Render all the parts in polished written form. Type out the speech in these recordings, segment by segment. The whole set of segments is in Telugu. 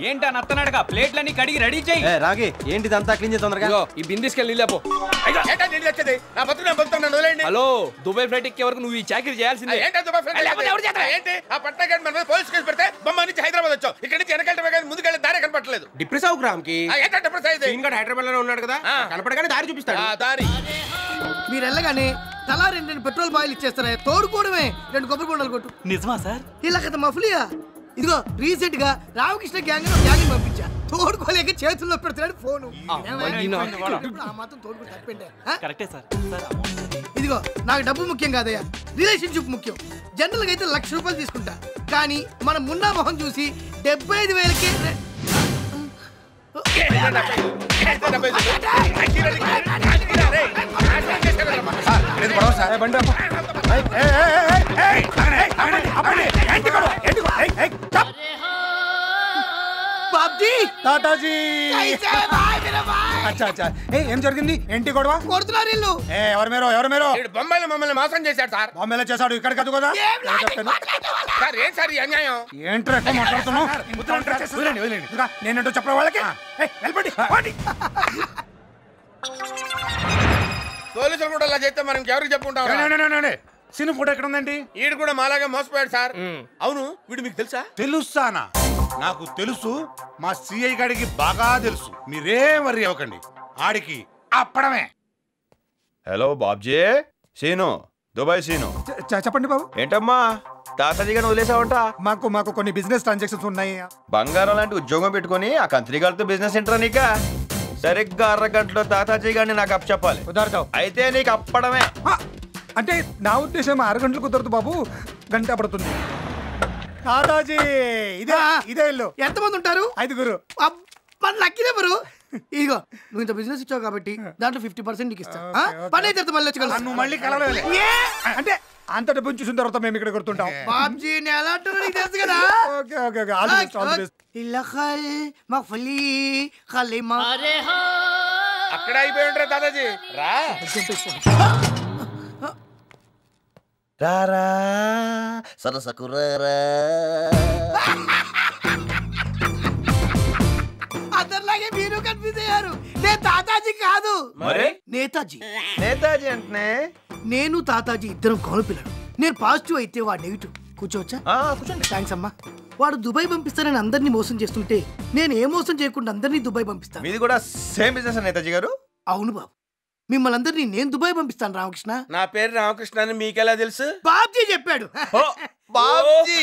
ఏంటా నత్తనడగా ప్లేట్లన్నీ కడిగి రెడీ చేయి. రాగి ఏంటిదంతా క్లీన్ చేసి తొందరగా. ఈ బిందెస్కెళ్ళి లేపో. హలో దుబాయ్ ఫ్లైట్ ఎక్కే వరకు నువ్వు ఈ చాకరీ చేయాల్సిందే. హైదరాబాద్ వచ్చావు, ఇక్కడ నుంచి వెనకాల ముందుకెళ్ళి దారి కనపడలేదు. డిప్రెస్ అవు గ్రామ్ కి హైదరాబాద్ లోనే ఉన్నాడు కదా, కనపడగానే దారి చూపిస్తాడు. దారి మీరు వెళ్ళగానే తలా 2 పెట్రోల్ బాయిల్ ఇచ్చేస్తారా, తోడుకోవడమే 2 కొబ్బరి బొండాలు కొట్టు. నిజమా సార్? ఇలా కదా మఫ్లియా. ఇదిగో రీసెంట్ గా రామకృష్ణ గ్యాంగ్ పంపించా, తోడుకోలేక చేతుల్లో పెడుతున్నాడు ఫోను. కరెక్టే సార్. ఇదిగో నాకు డబ్బు ముఖ్యం కాదయ్యా, రిలేషన్షిప్ ముఖ్యం. జనరల్ గా అయితే 1,00,000 రూపాయలు తీసుకుంటా, కానీ మనం మున్నా మొహం చూసి 75,000కే బాబ్జీ తాతాజీ. అచ్చా అచ్చా, ఏం జరిగింది? ఏంటి గొడవ? కొడుతున్నారు ఇల్లు. ఎవరు మీరు? బొంబాయిలో మమ్మల్ని మోసం చేశాడు సార్. బొమ్మలో చేశాడు, ఇక్కడ కాదు కదా. సార్ ఏం సార్ ఈ అన్యాయం? ఏంట్రా ఎక్కువ మాట్లాడుతున్నావు? నేనంటూ చెప్పడం వాళ్ళకి పోలీసులు కూడా అలా చేస్తే మనం ఎవరికి చెప్పుకుంటాం? సినిమా ఫోటో ఎక్కడ ఉందండి? వీడు కూడా మాలాగా మోసపోయాడు సార్. అవును, వీడు మీకు తెలుసా? తెలుసానా? నాకు తెలుసు, మా సిఐ గాడికి బాగా తెలుసు. మీరేం వర్రీ అవ్వకండి, ఆడికి అప్పడమే. హలో బాబ్జీ, సీను, దుబాయ్ సీను. చెప్పండి బాబు. ఏంటమ్మా తాతాజీగా వదిలేసావంట? మాకు కొన్ని బిజినెస్ ట్రాన్సాక్షన్స్ ఉన్నాయి. బంగారం లాంటి ఉద్యోగం పెట్టుకుని ఆ కంత్రి గారితో బిజినెస్ ఏంట్రా నీక? సరిగ్గా 1/2 గంటలో తాతాజీ గారిని నాకు అప్ చెప్పాలి. కుదరదు. అయితే నీకు అప్పడమే. అంటే నా ఉద్దేశం 6 గంటలు కుదరదు బాబు, గంట పడుతుంది. తాతాజీ ఇదే ఇల్లు. ఎంతమంది ఉంటారు? 5గురు. Lucky number. ఇదిగో నువ్వు ఇంత బిజినెస్ ఇచ్చావు కాబట్టి దాంట్లో 50% నీకు ఇస్తా. పని అయితే మళ్ళీ వచ్చి నువ్వు మళ్ళీ కలవలే అంటే అంత డబ్బు చూసిన తర్వాత మేము ఇక్కడ కొడుతుంటాం. బాబ్జీ ఎలా నీకు తెలుసు కదా. Okay okay okay, all the best, all the best. ఇల్లఖల్ మఫ్లీ ఖలీమా. అక్కడ అయిపోయి ఉంటారు దాదాజీ. రా రారా సరసకురారా. అందరిలాగే మీరు కన్ఫ్యూజ్ అయ్యారు. నేను తాతాజీ కాదు, మరి నేతాజీ. నేతాజీ అంటే నేను తాతాజీ ఇద్దరం కాలు పిల్లలు. నేను పాజిటివ్ అయితే వాడు నెగిటివ్. కూర్చోవచ్చా? కూర్చోండి. థ్యాంక్స్ అమ్మా. వాడు దుబాయ్ పంపిస్తానని అందరినీ మోసం చేస్తుంటే నేను ఏ మోసం చేయకుండా అందరినీ దుబాయ్ పంపిస్తాను. మీది కూడా సేమ్ బిజినెస్ నేతాజీ గారు? అవును బాబు, మిమ్మల్ని అందరినీ నేను దుబాయ్ పంపిస్తాను. రామకృష్ణ. నా పేరు రామకృష్ణ అని మీకెలా తెలుసు? బాబ్జీ చెప్పాడు. బాబ్జీ.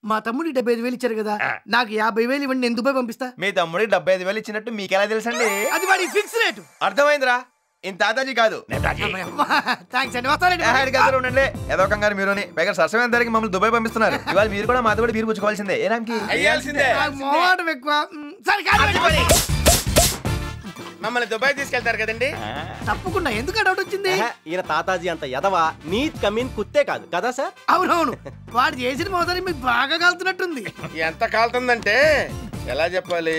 మా తమ్ముడికి 75,000 ఇచ్చారు కదా, నాకు 50,000 ఇవ్వండి, నేను దుబాయ్ పంపిస్తా. మీ తమ్ముడికి 75,000 ఇచ్చినట్టు మీకెలా తెలుసండి? అది వాడి ఫిక్స్ రేటు. అర్థమైందిరా, ఇంత తాతాజీ కాదు నేతాజీ. థ్యాంక్స్ అండి, వస్తానండి. ఉండండి ఏదో కంగారు మీరుని. పైగా సరసమైన ధరకి మమ్మల్ని దుబాయ్ పంపిస్తున్నారు. ఇవాళ మీరు కూడా మాతో కూడా బీరు పుచ్చుకోవాల్సిందే. ఏ రామ్కి అయ్యాల్సిందే. మోహం ఎక్కువ. సరే కాదు, మమ్మల్ని దుబాయ్ తీసుకెళ్తారు కదండి. తప్పకుండా. ఎందుకు డౌట్ వచ్చింది? ఈయన తాతాజీ అంత ఎదవా నీత్ కమీన్ కుత్తే కాదు కదా సార్? అవునవును, వాడు చేసిన మోసాన్ని మీకు బాగా కాలుతున్నట్టుంది. ఎంత కాలుతుందంటే ఎలా చెప్పాలి?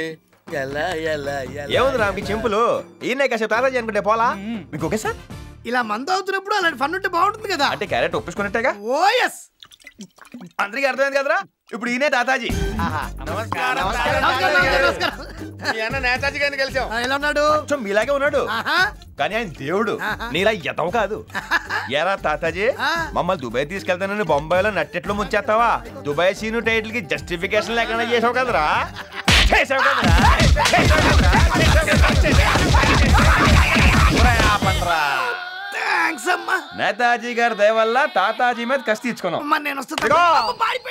ఏముంది రామ్కి చెంపులు. ఈయన కాసేపు తాతాజీ అనుకుంటే పోలా మీకు. ఓకే సార్, ఇలా మందు అవుతున్నప్పుడు అలాంటి ఫన్ ఉంటే బాగుంటుంది కదా. అంటే క్యారెట్ ఒప్పించుకున్నట్టేగా. ఓ ఎస్, అందరికీ అర్థమైంది కదరా. ఇప్పుడు ఈయనే తాతాజీ. నమస్కారం. మీ అన్న నేతాజీ గారిని కలిసాం. ఎలా ఉన్నాడు? మీలాగే ఉన్నాడు, కానీ ఆయన దేవుడు. నీలా ఎదవ కాదు. ఎరా తాతాజీ, మమ్మల్ని దుబాయ్ తీసుకెళ్తానని బొంబాయిలో నట్టెట్లు ముంచేస్తావా? దుబాయ్ సీను టైటిల్ కి జస్టిఫికేషన్ లేకుండా చేసావు కదరా. నేతాజీ గారి దయ వల్ల తాతాజీ మీద కసి తీర్చుకున్నాం.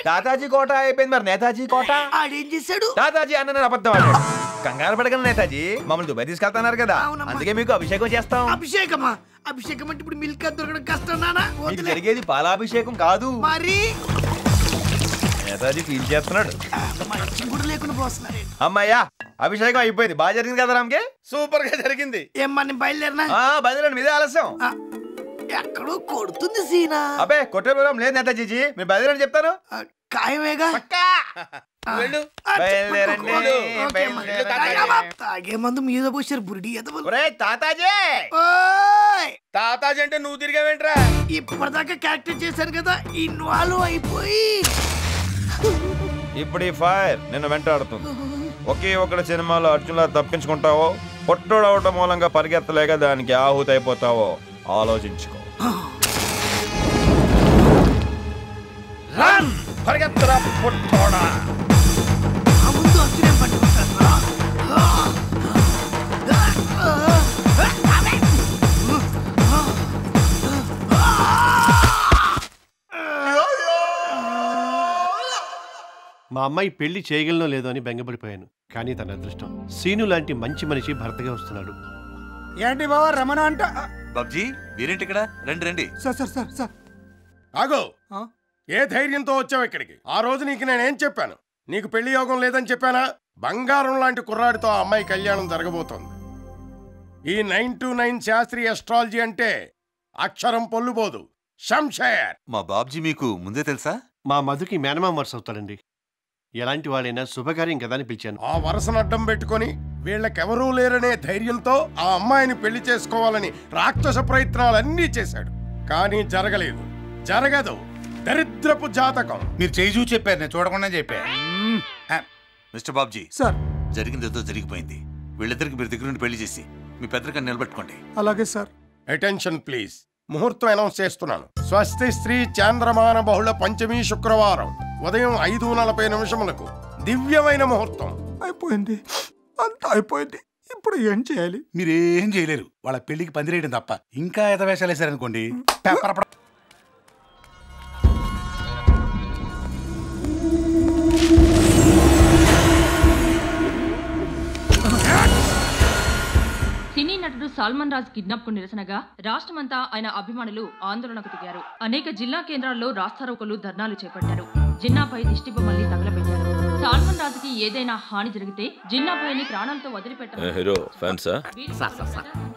తాతాజీ కోట అయిపోయింది, మరి నేతాజీ కోట ఆడేం చేశాడు? తాతాజీ అన్న అబద్ధం ఆడాడు. కంగారు పడగలను నేతాజీ, మమ్మల్ని దుబాయ్ తీసుకెళ్తున్నారు కదా, అందుకే మీకు అభిషేకం చేస్తాం. అభిషేకమా? అభిషేకం అంటే ఇప్పుడు మిల్క్ దొరకడం కష్టం నానా. జరిగేది పాలాభిషేకం కాదు. మరి నేతాజీ ఫీల్ చేస్తున్నాడు. లేకుండా పోస్తున్నారు. అమ్మాయ్యా, అభిషేకం అయిపోయింది. బాగా జరిగింది కదా రామ్కి? సూపర్ గా జరిగింది. ఏమన్నా బయలుదేరినా? బయలుదేరండి, మీదే ఆలస్యం. ఎక్కడో కొడుతుంది సీనా. అబ్బే కొట్టే బలం లేదు నేతాజీ, మీరు బయలుదేరని చెప్తాను. ఖాయమేగా. తాగే మందు మీద పోసారు బురిడి. తాతాజీ తాతాజీ అంటే నువ్వు తిరిగావేంట్రా? ఇప్పటిదాకా క్యారెక్టర్ చేశాను కదా, ఇన్వాల్వ్ అయిపోయి ఇప్పుడు ఈ ఫైర్ నిన్ను వెంటాడుతుంది. ఒకే ఒకటి సినిమాలో అర్జున్లా తప్పించుకుంటావో, పొట్టోడవటం మూలంగా పరిగెత్తలేక దానికి ఆహుతి అయిపోతావో ఆలోచించుకో. పరిగెత్తరా పొట్టోడా. ముందు అర్జునే పట్టుకుంటాను. మా అమ్మాయి పెళ్లి చేయగలనో లేదో అని బెంగపడిపోయాను. కానీ తన అదృష్టం సీను లాంటి మంచి మనిషి భర్తగా వస్తున్నాడు. ఏంటి బావా రమణ అంట? బాబ్జీ మీరేంటి ఇక్కడ? రండి రండి. సార్ సార్ సార్ సార్ ఆగో, ఏ ధైర్యంతో వచ్చావు ఇక్కడికి? ఆ రోజు నీకు నేనేం చెప్పాను? నీకు పెళ్లి యోగం లేదని చెప్పానా? బంగారం లాంటి కుర్రాడితో ఆ అమ్మాయి కళ్యాణం జరగబోతోంది. ఈ 929 శాస్త్రీయ అస్ట్రాలజీ అంటే అక్షరం పొల్లుబోదు. శంషేర్. మా బాబ్జీ మీకు ముందే తెలుసా? మా మధుకి మేనమామ వరుస అవుతాడండి. ఎలాంటి వాడైనా శుభకార్యం కదా అని పిలిచాను. ఆ వరుసను అడ్డం పెట్టుకుని వీళ్ళకెవరూ లేరనే ధైర్యంతో ఆ అమ్మాయిని పెళ్లి చేసుకోవాలని రాక్షస ప్రయత్నాలన్నీ చేశాడు. కానీ జరగలేదు, జరగదు. దరిద్రపు జాతకం. మీరు చేయి చూసి చెప్పారు, నేను చూడకుండా చెప్పా. మిస్టర్ బాబ్జీ సార్, జరిగింది ఏదో జరిగిపోయింది. వీళ్ళిద్దరికి మీరు దగ్గర నుండి పెళ్లి చేసి మీ పెద్దరికని నిలబెట్టుకోండి. అలాగే సార్. Attention please. ముహూర్తం అనౌన్స్ చేస్తున్నాను. స్వస్తి శ్రీ చాంద్రమాన బహుళ పంచమి శుక్రవారం ఉదయం 5:40 దివ్యమైన ముహూర్తం. అయిపోయింది, అంతా అయిపోయింది. ఇప్పుడు ఏం చేయాలి? మీరేం చేయలేరు. వాళ్ళ పెళ్లికి పందిరేయడం తప్ప. ఇంకా ఎదవేషాలు వేశారనుకోండి, పేపర్ సినీ నటుడు సల్మాన్ రాజ్ కిడ్నాప్ కు నిరసనగా రాష్ట్రమంతా ఆయన అభిమానులు ఆందోళనకు దిగారు. అనేక జిల్లా కేంద్రాల్లో రాస్తారోకోలు, ధర్నాలు చేపట్టారు. జిన్నాపై దిష్టిబొమ్మల్ని తగలబెట్టారు. సల్మాన్ రాజ్ కి ఏదైనా హాని జరిగితే జిన్నాపైని ప్రాణాలతో వదిలిపెట్టారు.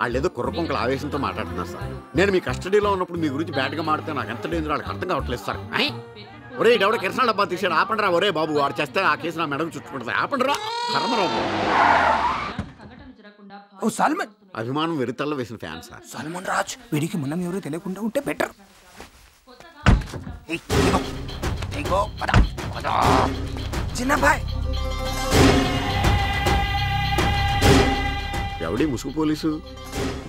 వాళ్ళేదో కుర్రపొంకల ఆవేశంతో మాట్లాడుతున్నారు సార్. నేను మీ కస్టడీలో ఉన్నప్పుడు మీ గురించి బ్యాడ్గా మాడితే నాకు ఎంత డేంజర్ వాళ్ళకి అర్థం కావట్లేదు సార్. ఒరే ఎవడో కిరసనాల డబ్బా తీసాడు, ఆపండిరా. ఒరే బాబు, వాడు చేస్తే ఆ కేసు నా మెడకు చుట్టుకుంటుంది. ఆపండిరా. కర్మరావు. ఓ సల్మాన్ అభిమానం వెరితల్లో వేసిన ఫ్యాన్ సార్. సల్మాన్ రాజ్ వీడికి మనం ఎవరో తెలియకుండా ఉంటే బెటర్. చిన్నబాయ్ ఎవడి ముసుగు పోలీసు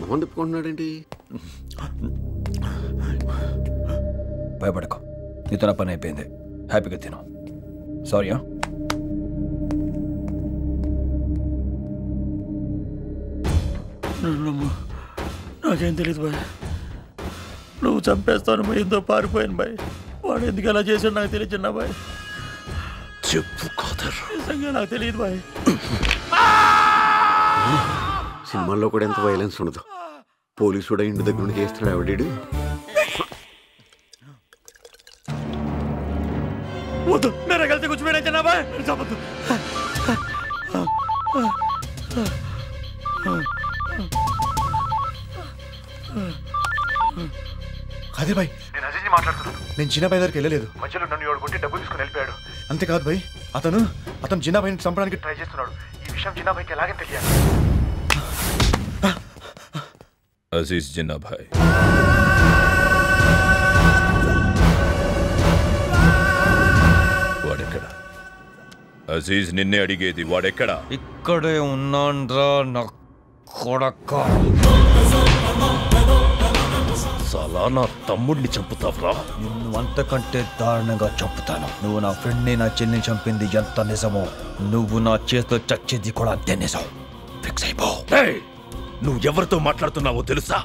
మొహం తిప్పుకుంటున్నాడేంటి? భయపడకు, నీతో నా పని అయిపోయింది. హ్యాపీగా తిను. సారీయా. నాకేం తెలియదు బాయ్. నువ్వు చంపేస్తాను భయంతో పారిపోయాను బాయ్. వాడు ఎందుకు అలా చేశాడు నాకు తెలియదు చిన్న బాయ్. చెప్పు కాదర్, నిజంగా నాకు తెలియదు బాయ్. సినిమాల్లో కూడా ఎంత వైలెన్స్ ఉండదు. పోలీసు కూడా ఇంటి దగ్గర నుండి చేస్తున్నాడు ఎవడీడు. వద్దు, నేను కలిసి కూర్చోపోయినా చిన్న బాయ్. చెప్పద్దు. అదే భాయ్, నేను అజయ్ మాట్లాడుతున్నాను. నేను చిన్నబాయ్ దగ్గరికి వెళ్ళలేదు. మధ్యలో నన్ను ఎవడుకుంటే డబ్బులు తీసుకుని వెళ్ళిపోయాడు. అంతేకాదు భాయ్, అతను చిన్నబాయిని చంపడానికి ట్రై చేస్తున్నాడు. ఈ విషయం చిన్నబాయికి ఎలాగే తెలియాలి. అజీజ్ జిన్నాభాయ్, వాడెక్కడా? అజీజ్ నిన్నే అడిగేది, వాడెక్కడా? ఇక్కడే ఉన్నాన్రా నా కొడక. సలా నా తమ్ముడిని చంపుతావురా? నిన్ను అంతకంటే దారుణంగా చంపుతాను. నువ్వు నా ఫ్రెండ్ని, నా చెల్లిని చంపింది ఎంత నిజమో, నువ్వు నా చేతిలో చచ్చేది కూడా అంతే నిజం. ఫిక్స్ అయిపో. నువ్వు ఎవరితో మాట్లాడుతున్నావో తెలుసా?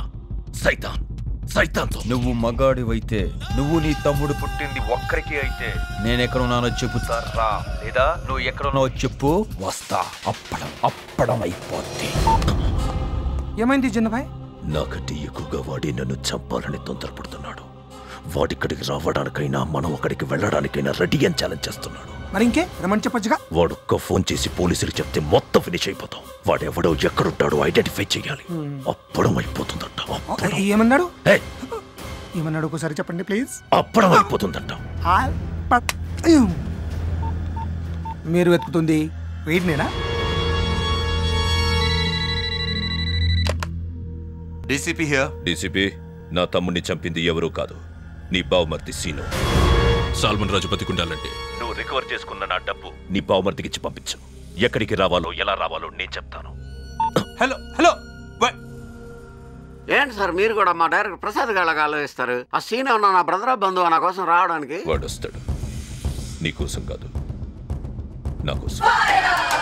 సైతాన్తో. నువ్వు మగాడివైతే, నువ్వు నీ తమ్ముడు పుట్టింది ఒక్కరికి అయితే, నేనెక్కడున్నానో చెబుతారా? లేదా నువ్వు ఎక్కడున్నావో చెప్పు, వస్తా. అప్పడం అయిపోద్ది. ఏమైంది చిన్నబాయ్? నాకంటే ఎక్కువగా వాడి నన్ను చంపాలని తొందరపడుతున్నాడు. వాడిక్కడికి రావడానికైనా మనం అక్కడికి వెళ్ళడానికైనా రెడీ అని ఛాలెంజ్ చేస్తున్నాడు. మరి ఇంకే రమణ్ చెప్పొచ్చుగా. వాడొక్క ఫోన్ చేసి పోలీసులు చెప్తే మొత్తం ఫినిష్ అయిపోతాం. వాడెవడో ఎక్కడుంటాడో ఐడెంటిఫై చేయాలి. అప్పడం అయిపోతుందంట. ఏమన్నాడు? ఏమన్నాడు ఒకసారి చెప్పండి ప్లీజ్. అప్పడం అయిపోతుందంట. మీరు వెతుకుతుంది వీడినేనా? డీసీపీ, నా తమ్ముడిని చంపింది ఎవరూ కాదు, నీ బావమర్తి సీను. సల్మాన్ రాజు బతికుండాలంటే నువ్వు రికవర్ చేసుకున్న నా డబ్బు నీ బావమర్దికి ఇచ్చి పంపించు. ఎక్కడికి రావాలో ఎలా రావాలో నేను చెప్తాను. హలో హలో ఏంటి సార్ మీరు కూడా మా డైరెక్టర్ ప్రసాద్ గాళ్ళకి ఆలోచిస్తారు? ఆ సీన్ ఉన్న నా బ్రదర్ బంధువు నా కోసం రావడానికి. వాడు వస్తాడు, నీ కోసం కాదు, నా కోసం.